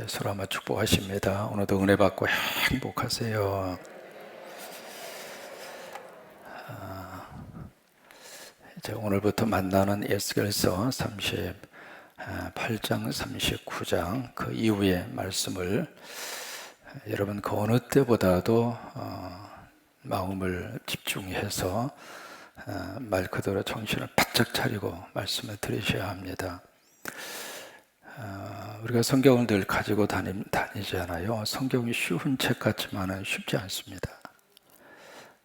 서로 축복하십니다. 오늘도 은혜 받고 행복하세요. 이제 오늘부터 만나는 에스겔서 38장, 39장 그 이후의 말씀을 여러분 그 어느 때보다도 마음을 집중해서 말 그대로 정신을 바짝 차리고 말씀을 들으셔야 합니다. 우리가 성경을 늘 가지고 다니잖아요. 성경이 쉬운 책 같지만은 쉽지 않습니다.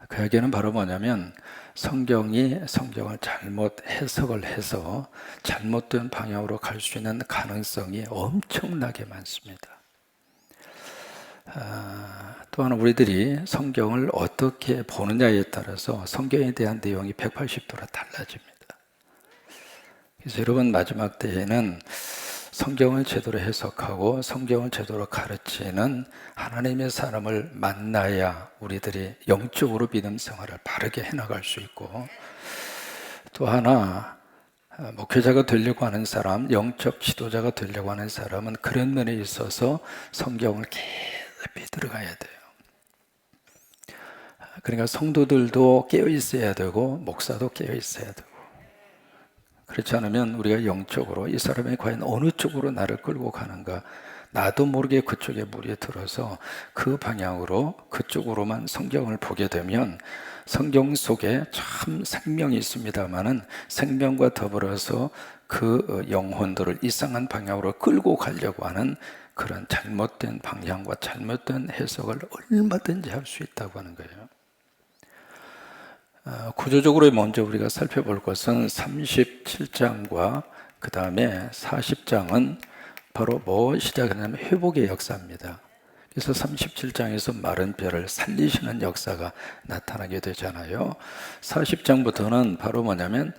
그 얘기는 바로 뭐냐면 성경을 잘못 해석을 해서 잘못된 방향으로 갈 수 있는 가능성이 엄청나게 많습니다. 또한 우리들이 성경을 어떻게 보느냐에 따라서 성경에 대한 내용이 180도로 달라집니다. 그래서 여러분 마지막 때에는 성경을 제대로 해석하고 성경을 제대로 가르치는 하나님의 사람을 만나야 우리들이 영적으로 믿음 생활을 바르게 해나갈 수 있고, 또 하나 목회자가 되려고 하는 사람, 영적 지도자가 되려고 하는 사람은 그런 면에 있어서 성경을 깊이 들어가야 돼요. 그러니까 성도들도 깨어 있어야 되고 목사도 깨어 있어야 되고, 그렇지 않으면 우리가 영적으로 이 사람이 과연 어느 쪽으로 나를 끌고 가는가, 나도 모르게 그쪽에 물이 들어서 그 방향으로 그쪽으로만 성경을 보게 되면 성경 속에 참 생명이 있습니다마는 생명과 더불어서 그 영혼들을 이상한 방향으로 끌고 가려고 하는 그런 잘못된 방향과 잘못된 해석을 얼마든지 할 수 있다고 하는 거예요. 구조적으로 먼저 우리가 살펴볼 것은 37장과 그 다음에 40장은 바로 뭐 시작하냐면 회복의 역사입니다. 그래서 37장에서 마른 뼈를 살리시는 역사가 나타나게 되잖아요. 40장부터는 바로 뭐냐면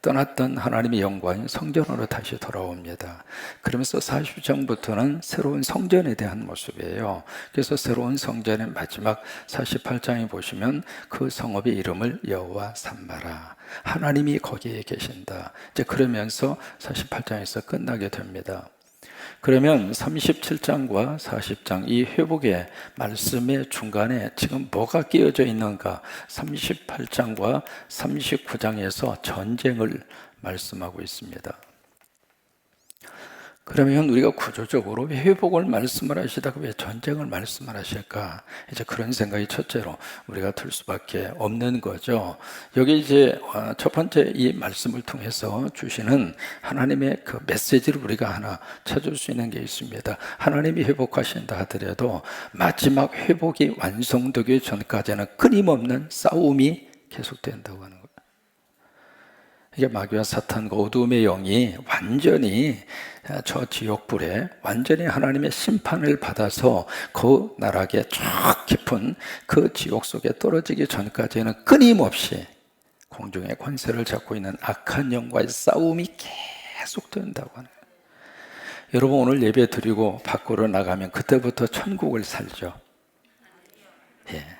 떠났던 하나님의 영광이 성전으로 다시 돌아옵니다. 그러면서 40장부터는 새로운 성전에 대한 모습이에요. 그래서 새로운 성전의 마지막 48장에 보시면 그 성읍의 이름을 여호와 삼마라, 하나님이 거기에 계신다, 이제 그러면서 48장에서 끝나게 됩니다. 그러면 37장과 40장 이 회복의 말씀의 중간에 지금 뭐가 끼어져 있는가? 38장과 39장에서 전쟁을 말씀하고 있습니다. 그러면 우리가 구조적으로 왜 회복을 말씀을 하시다가 왜 전쟁을 말씀을 하실까? 이제 그런 생각이 첫째로 우리가 들 수밖에 없는 거죠. 여기 이제 첫 번째 이 말씀을 통해서 주시는 하나님의 그 메시지를 우리가 하나 찾을 수 있는 게 있습니다. 하나님이 회복하신다 하더라도 마지막 회복이 완성되기 전까지는 끊임없는 싸움이 계속된다고 하는 거예요. 이게 마귀와 사탄과 어두움의 영이 완전히 저 지옥불에 완전히 하나님의 심판을 받아서 그 나락에 쭉 깊은 그 지옥 속에 떨어지기 전까지는 끊임없이 공중의 권세를 잡고 있는 악한 영과의 싸움이 계속된다고 하는 거예요. 여러분 오늘 예배 드리고 밖으로 나가면 그때부터 천국을 살죠. 예.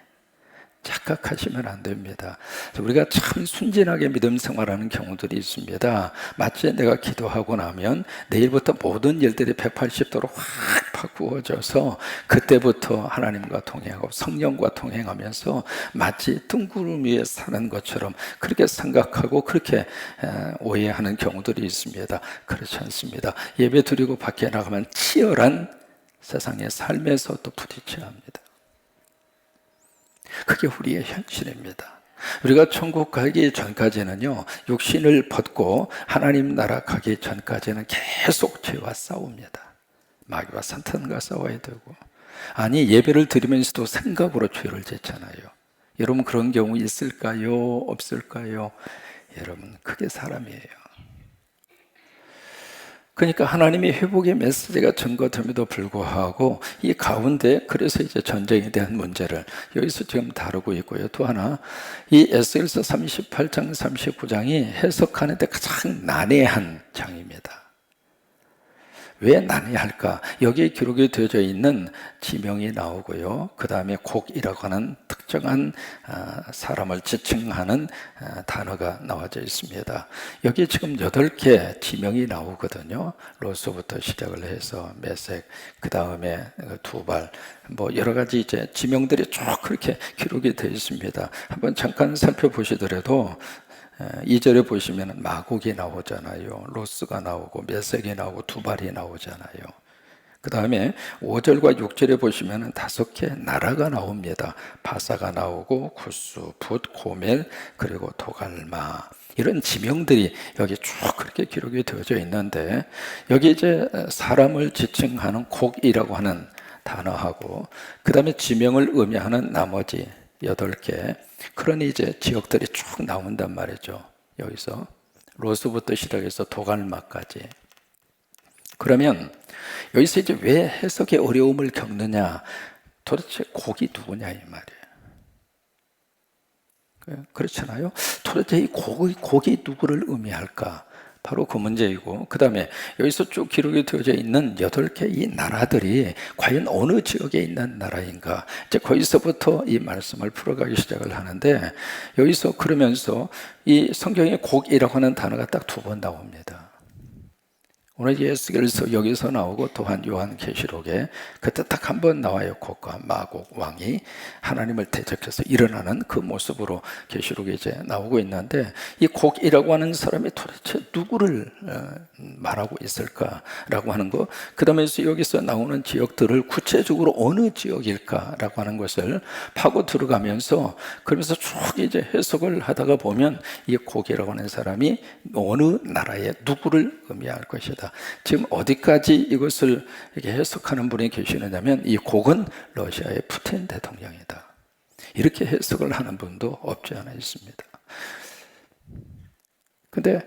착각하시면 안 됩니다. 우리가 참 순진하게 믿음 생활하는 경우들이 있습니다. 마치 내가 기도하고 나면 내일부터 모든 일들이 180도로 확 바꾸어져서 그때부터 하나님과 동행하고 성령과 동행하면서 마치 뜬구름 위에 사는 것처럼 그렇게 생각하고 그렇게 오해하는 경우들이 있습니다. 그렇지 않습니다. 예배 드리고 밖에 나가면 치열한 세상의 삶에서 또 부딪혀야 합니다. 그게 우리의 현실입니다. 우리가 천국 가기 전까지는요, 육신을 벗고 하나님 나라 가기 전까지는 계속 죄와 싸웁니다. 마귀와 사탄과 싸워야 되고, 아니 예배를 드리면서도 생각으로 죄를 짓잖아요. 여러분 그런 경우 있을까요? 없을까요? 여러분 그게 사람이에요. 그러니까 하나님의 회복의 메시지가 전거됨에도 불구하고 이 가운데 그래서 이제 전쟁에 대한 문제를 여기서 지금 다루고 있고요. 또 하나 이 에스겔서 38장 39장이 해석하는데 가장 난해한 장입니다. 왜 난해할까? 여기에 기록이 되어져 있는 지명이 나오고요. 그 다음에 곡이라고 하는 특정한 사람을 지칭하는 단어가 나와져 있습니다. 여기 지금 8개 지명이 나오거든요. 로스부터 시작을 해서 메색, 그 다음에 두발, 뭐 여러 가지 이제 지명들이 쭉 그렇게 기록이 되어 있습니다. 한번 잠깐 살펴보시더라도 2절에 보시면 마곡이 나오잖아요. 로스가 나오고 메색이 나오고 두발이 나오잖아요. 그 다음에 5절과 6절에 보시면 5개 나라가 나옵니다. 바사가 나오고 구스, 붓, 고멜, 그리고 도갈마, 이런 지명들이 여기 쭉 그렇게 기록이 되어져 있는데, 여기 이제 사람을 지칭하는 곡이라고 하는 단어하고 그 다음에 지명을 의미하는 나머지 8개, 그런 이제 지역들이 쭉 나온단 말이죠. 여기서 로스부터 시작해서 도갈마까지. 그러면 여기서 이제 왜 해석의 어려움을 겪느냐? 도대체 곡이 누구냐 이 말이에요. 그렇잖아요. 도대체 이 곡이 누구를 의미할까? 바로 그 문제이고, 그 다음에 여기서 쭉 기록이 되어져 있는 8개 이 나라들이 과연 어느 지역에 있는 나라인가? 이제 거기서부터 이 말씀을 풀어가기 시작을 하는데, 여기서 그러면서 이 성경의 곡이라고 하는 단어가 딱 2번 나옵니다. 오늘 예수께서 여기서 나오고 또한 요한계시록에 그때 딱 한 번 나와요. 곡과 마곡 왕이 하나님을 대적해서 일어나는 그 모습으로 계시록에 이제 나오고 있는데, 이 곡이라고 하는 사람이 도대체 누구를 말하고 있을까라고 하는 거, 그 다음에 여기서 나오는 지역들을 구체적으로 어느 지역일까라고 하는 것을 파고 들어가면서, 그러면서 쭉 이제 해석을 하다가 보면 이 곡이라고 하는 사람이 어느 나라의 누구를 의미할 것이다. 지금 어디까지 이것을 이렇게 해석하는 분이 계시느냐면, 이 곡은 러시아의 푸틴 대통령이다. 이렇게 해석을 하는 분도 없지 않아 있습니다. 근데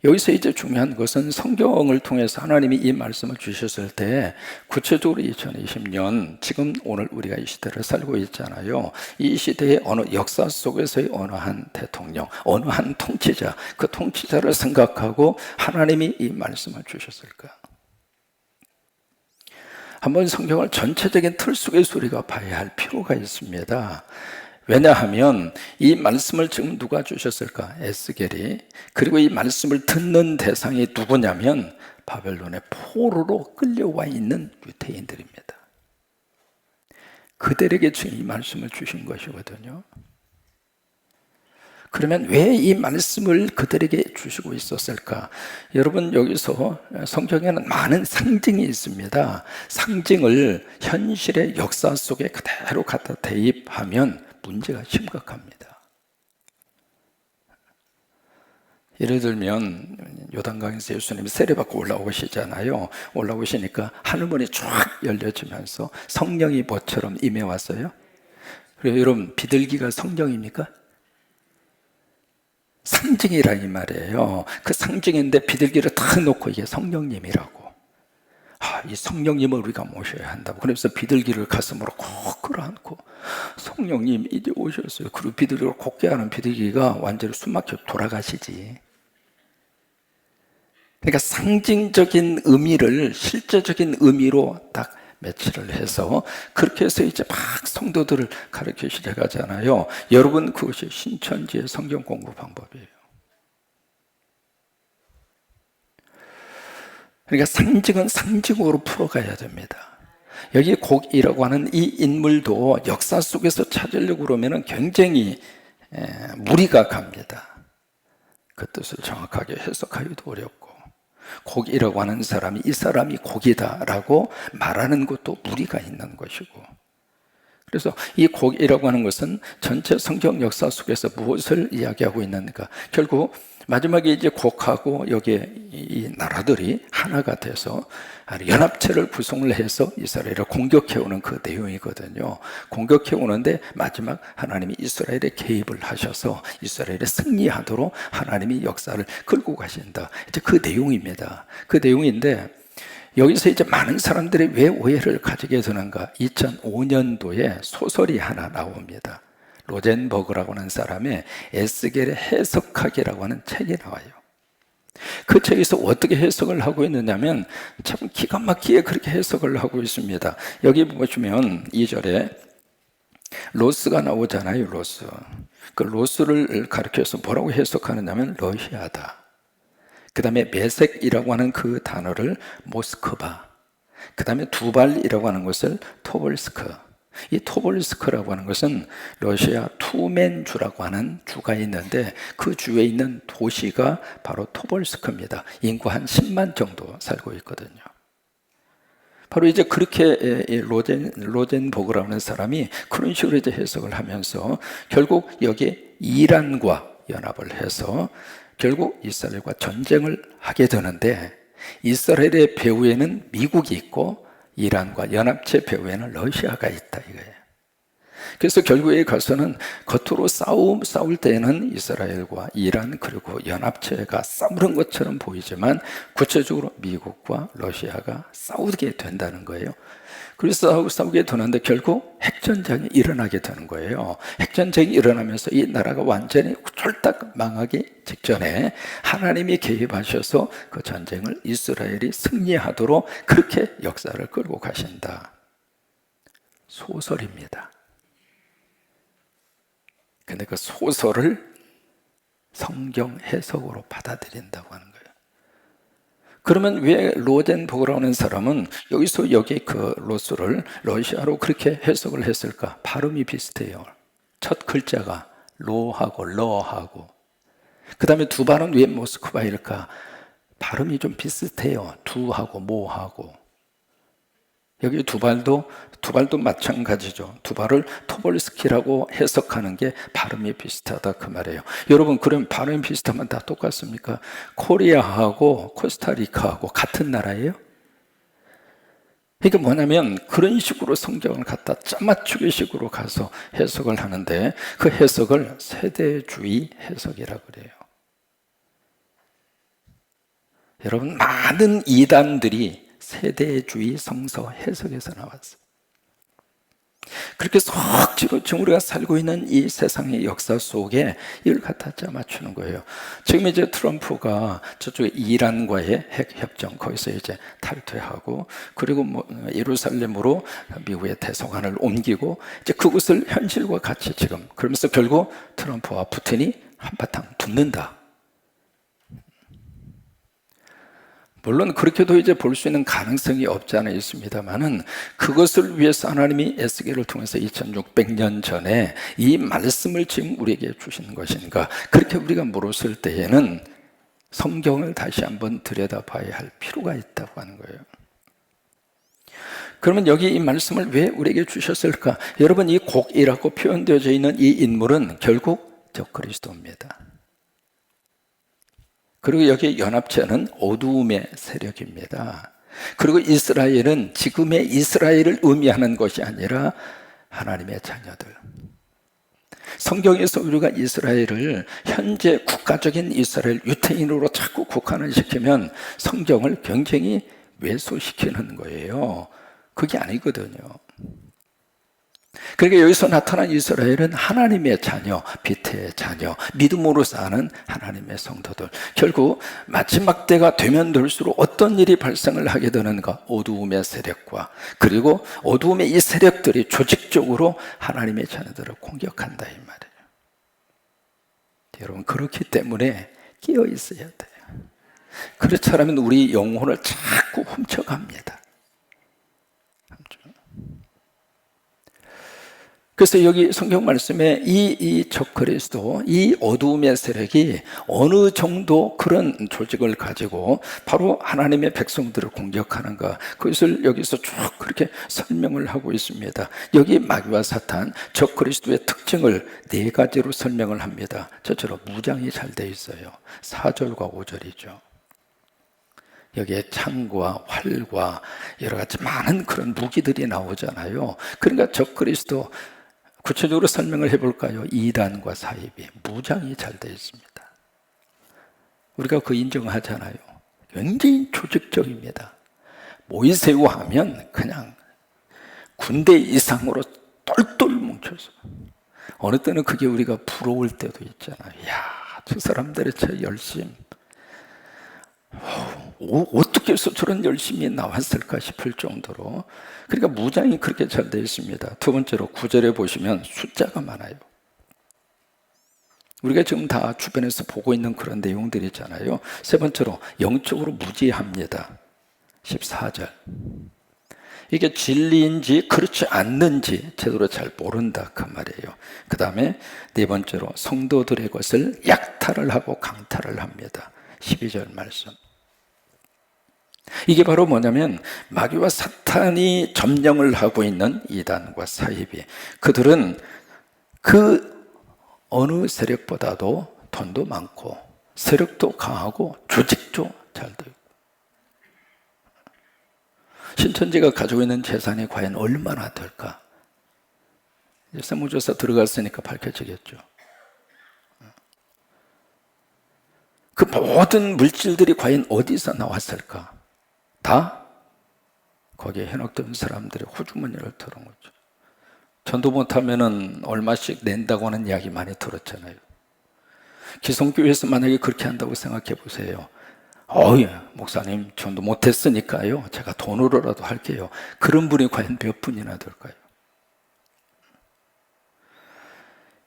여기서 이제 중요한 것은 성경을 통해서 하나님이 이 말씀을 주셨을 때 구체적으로 2020년 지금 오늘 우리가 이 시대를 살고 있잖아요. 이 시대의 어느 역사 속에서의 어느 한 대통령, 어느 한 통치자, 그 통치자를 생각하고 하나님이 이 말씀을 주셨을까? 한번 성경을 전체적인 틀 속에서 우리가 봐야 할 필요가 있습니다. 왜냐하면 이 말씀을 지금 누가 주셨을까? 에스겔이. 그리고 이 말씀을 듣는 대상이 누구냐면 바벨론의 포로로 끌려와 있는 유대인들입니다. 그들에게 지금 이 말씀을 주신 것이거든요. 그러면 왜 이 말씀을 그들에게 주시고 있었을까? 여러분, 여기서 성경에는 많은 상징이 있습니다. 상징을 현실의 역사 속에 그대로 갖다 대입하면 문제가 심각합니다. 예를 들면 요단강에서 예수님이 세례받고 올라오시잖아요. 올라오시니까 하늘문이 쫙 열려지면서 성령이 뭐처럼 임해왔어요? 그리고 여러분, 비둘기가 성령입니까? 상징이라 이 말이에요. 그 상징인데 비둘기를 탁 놓고 이게 성령님이라고. 이 성령님을 우리가 모셔야 한다고. 그래서 비둘기를 가슴으로 꼭 끌어안고 성령님 이제 오셨어요. 그리고 비둘기를 곱게 하는 비둘기가 완전히 숨막혀 돌아가시지. 그러니까 상징적인 의미를 실제적인 의미로 딱 매치를 해서 그렇게 해서 이제 막 성도들을 가르치기 시작하잖아요. 여러분, 그것이 신천지의 성경 공부 방법이에요. 그러니까 상징은 상징으로 풀어가야 됩니다. 여기 곡이라고 하는 이 인물도 역사 속에서 찾으려고 그러면 굉장히 무리가 갑니다. 그 뜻을 정확하게 해석하기도 어렵고, 곡이라고 하는 사람이 이 사람이 곡이다라고 말하는 것도 무리가 있는 것이고, 그래서 이 곡이라고 하는 것은 전체 성경 역사 속에서 무엇을 이야기하고 있는가? 결국 마지막에 이제 곡하고 여기에 이 나라들이 하나가 돼서 연합체를 구성을 해서 이스라엘을 공격해오는 그 내용이거든요. 공격해오는데 마지막 하나님이 이스라엘에 개입을 하셔서 이스라엘에 승리하도록 하나님이 역사를 끌고 가신다. 이제 그 내용입니다. 그 내용인데, 여기서 이제 많은 사람들이 왜 오해를 가지게 되는가? 2005년도에 소설이 하나 나옵니다. 로젠버그라고 하는 사람의 에스겔의 해석하기라고 하는 책이 나와요. 그 책에서 어떻게 해석을 하고 있느냐면 참 기가 막히게 그렇게 해석을 하고 있습니다. 여기 보시면 2절에 로스가 나오잖아요, 로스. 그 로스를 가리켜서 뭐라고 해석하느냐면 러시아다. 그 다음에 메색이라고 하는 그 단어를 모스크바, 그 다음에 두발이라고 하는 것을 토벌스크. 이 토벌스크라고 하는 것은 러시아 투맨주라고 하는 주가 있는데 그 주에 있는 도시가 바로 토벌스크입니다. 인구 한 10만 정도 살고 있거든요. 바로 이제 그렇게 로젠버그라는 사람이 그런 식으로 이제 해석을 하면서 결국 여기 이란과 연합을 해서 결국 이스라엘과 전쟁을 하게 되는데, 이스라엘의 배후에는 미국이 있고 이란과 연합체 배후에는 러시아가 있다 이거예요. 그래서 결국에 가서는 겉으로 싸울 때에는 이스라엘과 이란 그리고 연합체가 싸우는 것처럼 보이지만 구체적으로 미국과 러시아가 싸우게 된다는 거예요. 그래서 싸우게 되는데 결국 핵전쟁이 일어나게 되는 거예요. 핵전쟁이 일어나면서 이 나라가 완전히 쫄딱 망하기 직전에 하나님이 개입하셔서 그 전쟁을 이스라엘이 승리하도록 그렇게 역사를 끌고 가신다. 소설입니다. 근데 그 소설을 성경 해석으로 받아들인다고 하는 거예요. 그러면 왜 로젠버그라고 하는 사람은 여기 그 로스를 러시아로 그렇게 해석을 했을까? 발음이 비슷해요. 첫 글자가 로하고 러하고, 그 다음에 두 발은 왜 모스크바일까? 발음이 좀 비슷해요. 두하고 모하고. 여기 두 발도 마찬가지죠. 두 발을 토볼스키라고 해석하는 게 발음이 비슷하다 그 말이에요. 여러분, 그럼 발음이 비슷하면 다 똑같습니까? 코리아하고 코스타리카하고 같은 나라예요? 이게 뭐냐면 그런 식으로 성경을 갖다 짜맞추기 식으로 가서 해석을 하는데 그 해석을 세대주의 해석이라고 그래요. 여러분, 많은 이단들이 세대주의 성서 해석에서 나왔어요. 그렇게 억지로 지금 우리가 살고 있는 이 세상의 역사 속에 이걸 갖다 짜맞추는 거예요. 지금 이제 트럼프가 저쪽에 이란과의 핵 협정 거기서 이제 탈퇴하고, 그리고 예루살렘으로 미국의 대사관을 옮기고 이제 그것을 현실과 같이 지금 그러면서 결국 트럼프와 푸틴이 한바탕 붙는다. 물론 그렇게도 이제 볼 수 있는 가능성이 없지 않아 있습니다만은 그것을 위해서 하나님이 에스겔을 통해서 2600년 전에 이 말씀을 지금 우리에게 주시는 것인가, 그렇게 우리가 물었을 때에는 성경을 다시 한번 들여다봐야 할 필요가 있다고 하는 거예요. 그러면 여기 이 말씀을 왜 우리에게 주셨을까? 여러분, 이 곡이라고 표현되어져 있는 이 인물은 결국 저 그리스도입니다. 그리고 여기 연합체는 어두움의 세력입니다. 그리고 이스라엘은 지금의 이스라엘을 의미하는 것이 아니라 하나님의 자녀들. 성경에서 우리가 이스라엘을 현재 국가적인 이스라엘 유태인으로 자꾸 국한을 시키면 성경을 굉장히 왜소시키는 거예요. 그게 아니거든요. 그러니까 여기서 나타난 이스라엘은 하나님의 자녀, 빛의 자녀, 믿음으로 사는 하나님의 성도들. 결국 마지막 때가 되면 될수록 어떤 일이 발생을 하게 되는가? 어두움의 세력과, 그리고 어두움의 이 세력들이 조직적으로 하나님의 자녀들을 공격한다 이 말이에요. 여러분, 그렇기 때문에 끼어 있어야 돼요. 그렇지 않으면 우리 영혼을 자꾸 훔쳐갑니다. 그래서 여기 성경 말씀에 이 적그리스도, 이 어두움의 세력이 어느 정도 그런 조직을 가지고 바로 하나님의 백성들을 공격하는가, 그것을 여기서 쭉 그렇게 설명을 하고 있습니다. 여기 마귀와 사탄, 적그리스도의 특징을 4가지로 설명을 합니다. 저처럼 무장이 잘 돼 있어요. 4절과 5절이죠. 여기에 창과 활과 여러 가지 많은 그런 무기들이 나오잖아요. 그러니까 적그리스도 구체적으로 설명을 해볼까요? 이단과 사이비, 무장이 잘 되어 있습니다. 우리가 그 인정하잖아요. 굉장히 조직적입니다. 모이세우 하면 그냥 군대 이상으로 똘똘 뭉쳐서, 어느 때는 그게 우리가 부러울 때도 있잖아요. 이야, 저 사람들의 저 열심. 어떻게 해서 저런 열심히 나왔을까 싶을 정도로. 그러니까 무장이 그렇게 잘 되어 있습니다. 두 번째로 9절에 보시면 숫자가 많아요. 우리가 지금 다 주변에서 보고 있는 그런 내용들이잖아요. 세 번째로 영적으로 무지합니다. 14절. 이게 진리인지 그렇지 않는지 제대로 잘 모른다 그 말이에요. 그 다음에 네 번째로 성도들의 것을 약탈을 하고 강탈을 합니다. 12절 말씀. 이게 바로 뭐냐면 마귀와 사탄이 점령을 하고 있는 이단과 사이비, 그들은 그 어느 세력보다도 돈도 많고 세력도 강하고 조직도 잘 되고, 신천지가 가지고 있는 재산이 과연 얼마나 될까? 세무조사 들어갔으니까 밝혀지겠죠. 그 모든 물질들이 과연 어디서 나왔을까? 다 거기에 현혹된 사람들의 호주머니를 털은 거죠. 전도 못하면은 얼마씩 낸다고 하는 이야기 많이 들었잖아요. 기성교회에서 만약에 그렇게 한다고 생각해 보세요. 예, 목사님 전도 못했으니까요, 제가 돈으로라도 할게요. 그런 분이 과연 몇 분이나 될까요?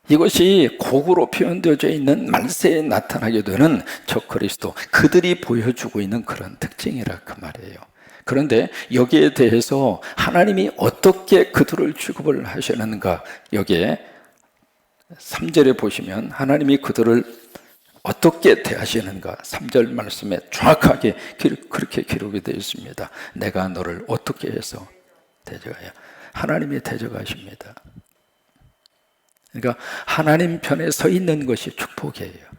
이것이 곡으로 표현되어져 있는 말세에 나타나게 되는 적그리스도, 그들이 보여주고 있는 그런 특징이라 그 말이에요. 그런데 여기에 대해서 하나님이 어떻게 그들을 취급을 하시는가, 여기에 3절에 보시면 하나님이 그들을 어떻게 대하시는가 3절 말씀에 정확하게 그렇게 기록이 되어 있습니다. 내가 너를 어떻게 해서 대적하여? 하나님이 대적하십니다. 그러니까 하나님 편에 서 있는 것이 축복이에요.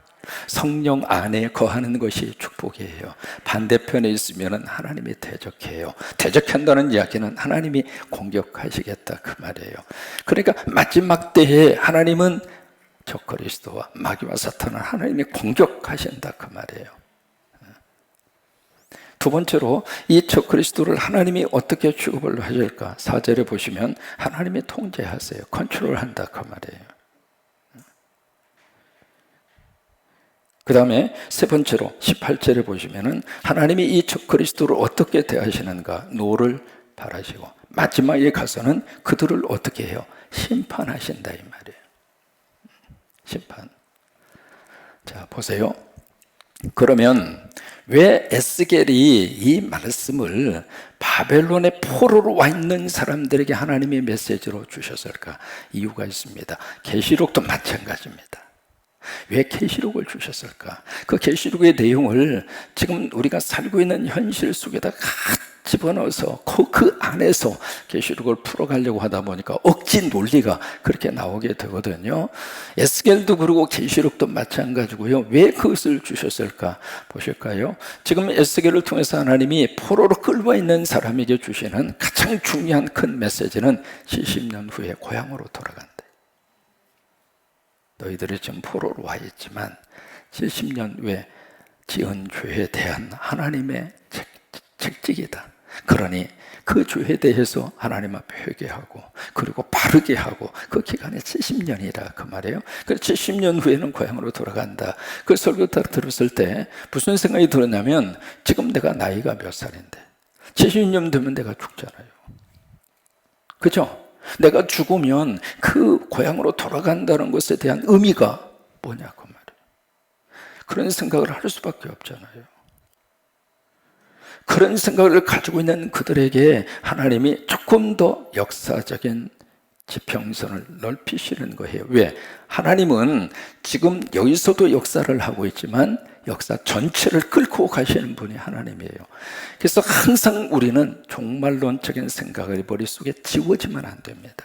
성령 안에 거하는 것이 축복이에요. 반대편에 있으면 하나님이 대적해요. 대적한다는 이야기는 하나님이 공격하시겠다 그 말이에요. 그러니까 마지막 때에 하나님은 적그리스도와 마귀와 사탄을 하나님이 공격하신다 그 말이에요. 두 번째로 이 적그리스도를 하나님이 어떻게 취급을 하실까? 4절에 보시면 하나님이 통제하세요. 컨트롤한다 그 말이에요. 그 다음에 세 번째로 18절에 보시면은 하나님이 이 적그리스도를 어떻게 대하시는가? 노를 바라시고 마지막에 가서는 그들을 어떻게 해요? 심판하신다 이 말이에요. 심판. 자, 보세요. 그러면 왜 에스겔이 이 말씀을 바벨론의 포로로 와 있는 사람들에게 하나님의 메시지로 주셨을까? 이유가 있습니다. 계시록도 마찬가지입니다. 왜 계시록을 주셨을까? 그 계시록의 내용을 지금 우리가 살고 있는 현실 속에다 집어넣어서 그 안에서 계시록을 풀어가려고 하다 보니까 억지 논리가 그렇게 나오게 되거든요. 에스겔도 그러고 계시록도 마찬가지고요. 왜 그것을 주셨을까? 보실까요? 지금 에스겔을 통해서 하나님이 포로로 끌고 있는 사람에게 주시는 가장 중요한 큰 메시지는 70년 후에 고향으로 돌아간다. 너희들이 지금 포로로 와 있지만 70년 후에 지은 죄에 대한 하나님의 책찍이다. 그러니 그 죄에 대해서 하나님 앞에 회개하고 그리고 바르게 하고 그 기간이 70년이라 그 말이에요. 그래서 70년 후에는 고향으로 돌아간다. 그 설교 딱 들었을 때 무슨 생각이 들었냐면 지금 내가 나이가 몇 살인데 70년 되면 내가 죽잖아요. 그죠? 내가 죽으면 그 고향으로 돌아간다는 것에 대한 의미가 뭐냐고 말이에요. 그런 생각을 할 수밖에 없잖아요. 그런 생각을 가지고 있는 그들에게 하나님이 조금 더 역사적인 지평선을 넓히시는 거예요. 왜? 하나님은 지금 여기서도 역사를 하고 있지만 역사 전체를 끌고 가시는 분이 하나님이에요. 그래서 항상 우리는 종말론적인 생각을 머릿속에 지워지면 안 됩니다.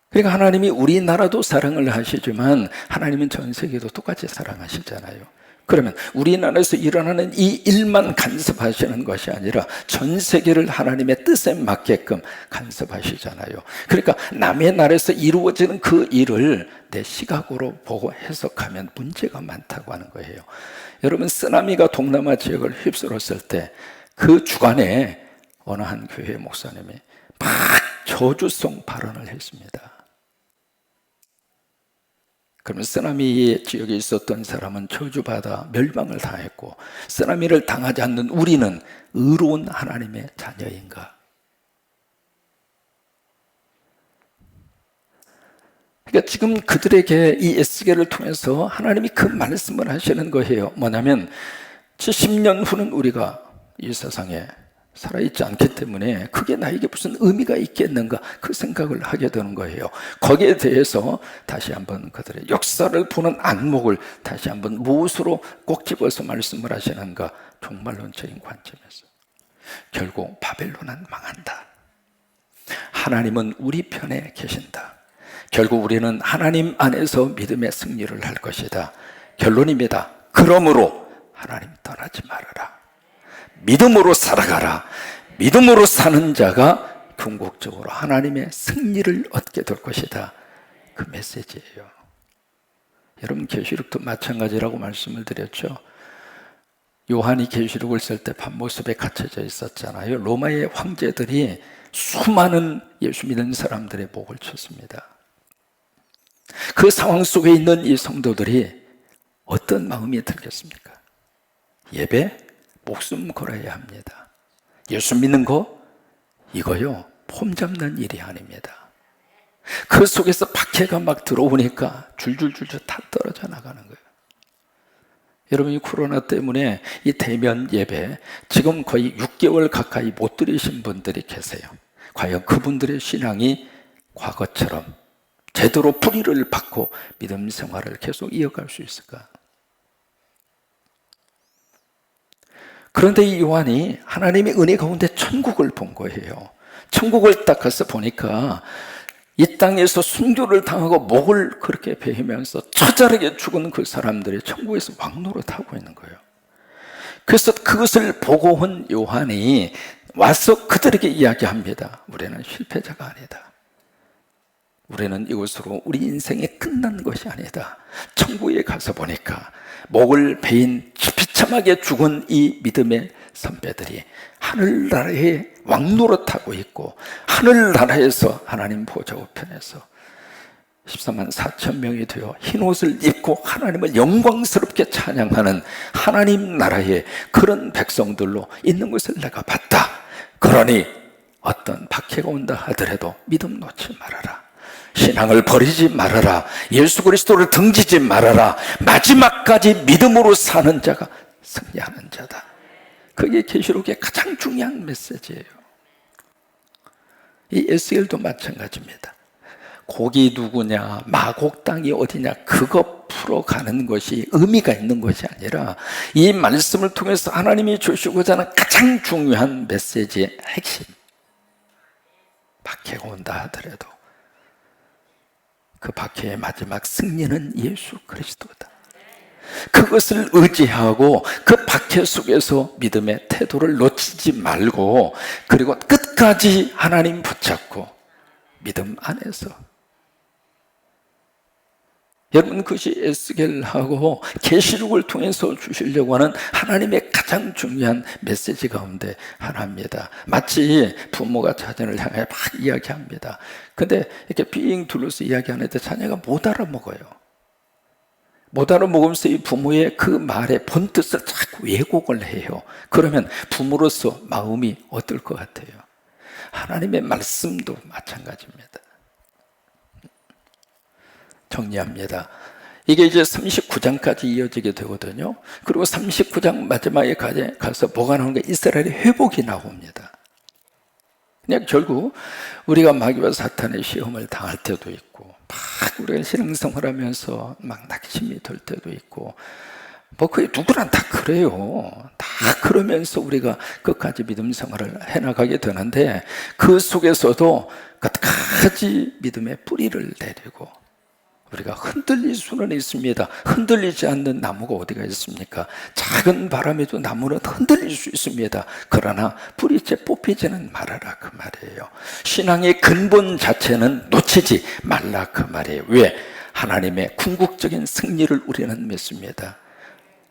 그러니까 하나님이 우리나라도 사랑을 하시지만 하나님은 전 세계도 똑같이 사랑하시잖아요. 그러면 우리나라에서 일어나는 이 일만 간섭하시는 것이 아니라 전 세계를 하나님의 뜻에 맞게끔 간섭하시잖아요. 그러니까 남의 나라에서 이루어지는 그 일을 내 시각으로 보고 해석하면 문제가 많다고 하는 거예요. 여러분, 쓰나미가 동남아 지역을 휩쓸었을 때 그 주간에 어느 한 교회 목사님이 막 저주성 발언을 했습니다. 그러면 쓰나미 지역에 있었던 사람은 저주받아 멸망을 당했고, 쓰나미를 당하지 않는 우리는 의로운 하나님의 자녀인가? 그러니까 지금 그들에게 이 에스겔을 통해서 하나님이 그 말씀을 하시는 거예요. 뭐냐면 70년 후는 우리가 이 세상에 살아있지 않기 때문에 그게 나에게 무슨 의미가 있겠는가, 그 생각을 하게 되는 거예요. 거기에 대해서 다시 한번 그들의 역사를 보는 안목을 다시 한번 무엇으로 꼭 집어서 말씀을 하시는가? 종말론적인 관점에서. 결국 바벨론은 망한다. 하나님은 우리 편에 계신다. 결국 우리는 하나님 안에서 믿음의 승리를 할 것이다. 결론입니다. 그러므로 하나님 떠나지 말아라. 믿음으로 살아가라. 믿음으로 사는 자가 궁극적으로 하나님의 승리를 얻게 될 것이다. 그 메시지예요. 여러분, 계시록도 마찬가지라고 말씀을 드렸죠. 요한이 계시록을 쓸 때 밤모습에 갇혀져 있었잖아요. 로마의 황제들이 수많은 예수 믿는 사람들의 목을 쳤습니다. 그 상황 속에 있는 이 성도들이 어떤 마음이 들겠습니까? 예배? 목숨 걸어야 합니다. 예수 믿는 거? 이거요, 폼 잡는 일이 아닙니다. 그 속에서 박해가 막 들어오니까 줄줄줄줄 다 떨어져 나가는 거예요. 여러분, 이 코로나 때문에 이 대면 예배 지금 거의 6개월 가까이 못 드리신 분들이 계세요. 과연 그분들의 신앙이 과거처럼 제대로 뿌리를 받고 믿음 생활을 계속 이어갈 수 있을까? 그런데 이 요한이 하나님의 은혜 가운데 천국을 본 거예요. 천국을 딱 가서 보니까 이 땅에서 순교를 당하고 목을 그렇게 베이면서 처절하게 죽은 그 사람들이 천국에서 왕노릇하고 있는 거예요. 그래서 그것을 보고 온 요한이 와서 그들에게 이야기합니다. 우리는 실패자가 아니다. 우리는 이것으로 우리 인생이 끝난 것이 아니다. 천국에 가서 보니까 목을 베인 비참하게 죽은 이 믿음의 선배들이 하늘나라에 왕노릇하고 있고, 하늘나라에서 하나님 보좌 우편에서 14만 4천 명이 되어 흰옷을 입고 하나님을 영광스럽게 찬양하는 하나님 나라의 그런 백성들로 있는 것을 내가 봤다. 그러니 어떤 박해가 온다 하더라도 믿음 놓지 말아라. 신앙을 버리지 말아라. 예수 그리스도를 등지지 말아라. 마지막까지 믿음으로 사는 자가 승리하는 자다. 그게 계시록의 가장 중요한 메시지예요. 이 에스겔도 마찬가지입니다. 곡이 누구냐, 마곡 땅이 어디냐, 그거 풀어가는 것이 의미가 있는 것이 아니라 이 말씀을 통해서 하나님이 주시고자 하는 가장 중요한 메시지의 핵심, 박해가 온다 하더라도 그 박해의 마지막 승리는 예수 그리스도다. 그것을 의지하고 그 박해 속에서 믿음의 태도를 놓치지 말고, 그리고 끝까지 하나님 붙잡고 믿음 안에서. 여러분, 그것이 에스겔하고 계시록을 통해서 주시려고 하는 하나님의 가장 중요한 메시지 가운데 하나입니다. 마치 부모가 자녀를 향해 막 이야기합니다. 근데 이렇게 빙 둘러서 이야기하는데 자녀가 못 알아먹어요. 못 알아먹으면서 이 부모의 그 말의 본뜻을 자꾸 왜곡을 해요. 그러면 부모로서 마음이 어떨 것 같아요? 하나님의 말씀도 마찬가지입니다. 정리합니다. 이게 이제 39장까지 이어지게 되거든요. 그리고 39장 마지막에 가서 뭐가 나오는 게 이스라엘의 회복이 나옵니다. 그냥 결국 우리가 마귀와 사탄의 시험을 당할 때도 있고, 막 우리가 신앙생활하면서 막 낙심이 될 때도 있고, 뭐 그게 누구나 다 그래요. 다 그러면서 우리가 끝까지 믿음 생활을 해나가게 되는데, 그 속에서도 끝까지 믿음의 뿌리를 내리고 우리가 흔들릴 수는 있습니다. 흔들리지 않는 나무가 어디가 있습니까? 작은 바람에도 나무는 흔들릴 수 있습니다. 그러나 뿌리째 뽑히지는 말아라, 그 말이에요. 신앙의 근본 자체는 놓치지 말라, 그 말이에요. 왜? 하나님의 궁극적인 승리를 우리는 믿습니다.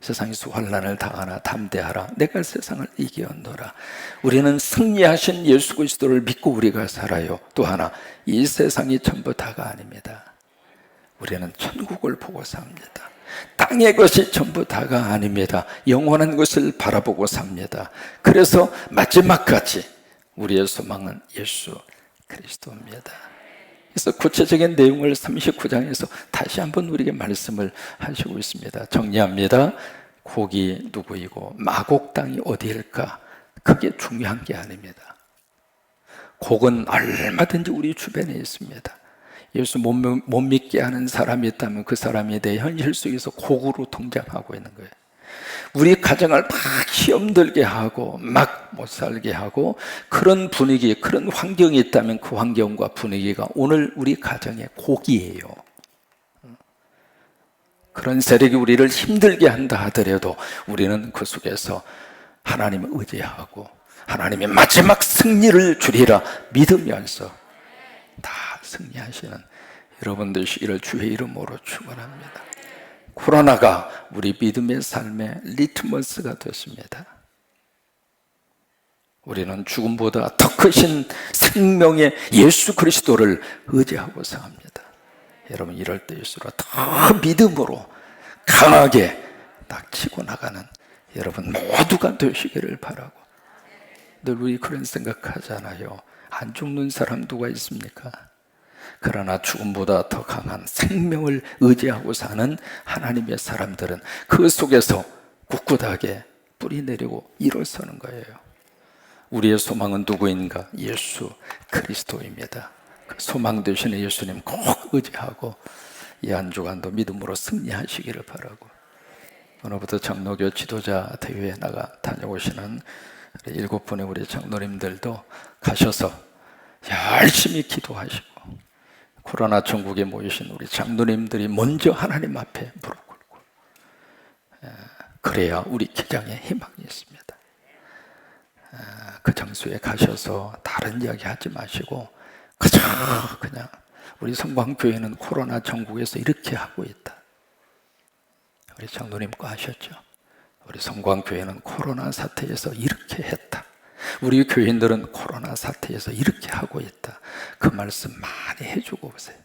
세상에서 환난을 당하나 담대하라. 내가 세상을 이기었노라. 우리는 승리하신 예수 그리스도를 믿고 우리가 살아요. 또 하나, 이 세상이 전부 다가 아닙니다. 우리는 천국을 보고 삽니다. 땅의 것이 전부 다가 아닙니다. 영원한 것을 바라보고 삽니다. 그래서 마지막까지 우리의 소망은 예수 그리스도입니다. 그래서 구체적인 내용을 39장에서 다시 한번 우리에게 말씀을 하시고 있습니다. 정리합니다. 곡이 누구이고 마곡 땅이 어디일까? 그게 중요한 게 아닙니다. 곡은 얼마든지 우리 주변에 있습니다. 예수 못 믿게 하는 사람이 있다면 그 사람에 대해 현실 속에서 곡으로 동장하고 있는 거예요. 우리 가정을 막 시험 들게 하고 막 못 살게 하고 그런 분위기, 그런 환경이 있다면 그 환경과 분위기가 오늘 우리 가정의 곡이에요. 그런 세력이 우리를 힘들게 한다 하더라도 우리는 그 속에서 하나님을 의지하고 하나님의 마지막 승리를 주리라 믿으면서 다 승리하시는 여러분 되시기를 주의 이름으로 축원합니다. 코로나가 우리 믿음의 삶의 리트머스가 됐습니다. 우리는 죽음보다 더 크신 생명의 예수 그리스도를 의지하고 삽니다. 여러분 이럴 때일수록 더 믿음으로 강하게 딱 치고 나가는 여러분 모두가 되시기를 바라고, 늘 우리 그런 생각하잖아요. 안 죽는 사람 누가 있습니까? 그러나 죽음보다 더 강한 생명을 의지하고 사는 하나님의 사람들은 그 속에서 꿋꿋하게 뿌리 내리고 일어서는 거예요. 우리의 소망은 누구인가? 예수 그리스도입니다. 그 소망 되시는 예수님 꼭 의지하고 이 한 주간도 믿음으로 승리하시기를 바라고, 오늘부터 장로교 지도자 대회에 다녀오시는 7분의 우리 장로님들도 가셔서 열심히 기도하시고, 코로나 전국에 모이신 우리 장로님들이 먼저 하나님 앞에 무릎 꿇고, 그래야 우리 기장에 희망이 있습니다. 그 장소에 가셔서 다른 이야기 하지 마시고 그냥 우리 성광교회는 코로나 전국에서 이렇게 하고 있다. 우리 장로님 거 하셨죠? 우리 성광교회는 코로나 사태에서 이렇게 했다. 우리 교인들은 코로나 사태에서 이렇게 하고 있다. 그 말씀 많이 해주고 오세요.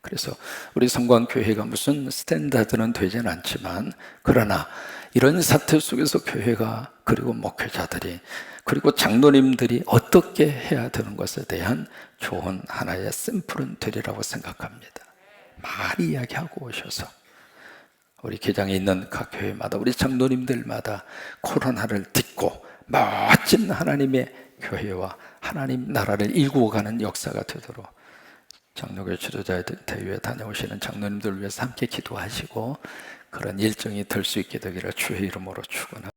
그래서 우리 성광교회가 무슨 스탠다드는 되진 않지만, 그러나 이런 사태 속에서 교회가, 그리고 목회자들이, 그리고 장로님들이 어떻게 해야 되는 것에 대한 좋은 하나의 샘플은 되리라고 생각합니다. 많이 이야기하고 오셔서 우리 기장에 있는 각 교회마다, 우리 장로님들마다 코로나를 딛고 멋진 하나님의 교회와 하나님 나라를 일구어가는 역사가 되도록 장로교 지도자 대회에 다녀오시는 장로님들을 위해서 함께 기도하시고 그런 일정이 될 수 있게 되기를 주의 이름으로 축원합니다.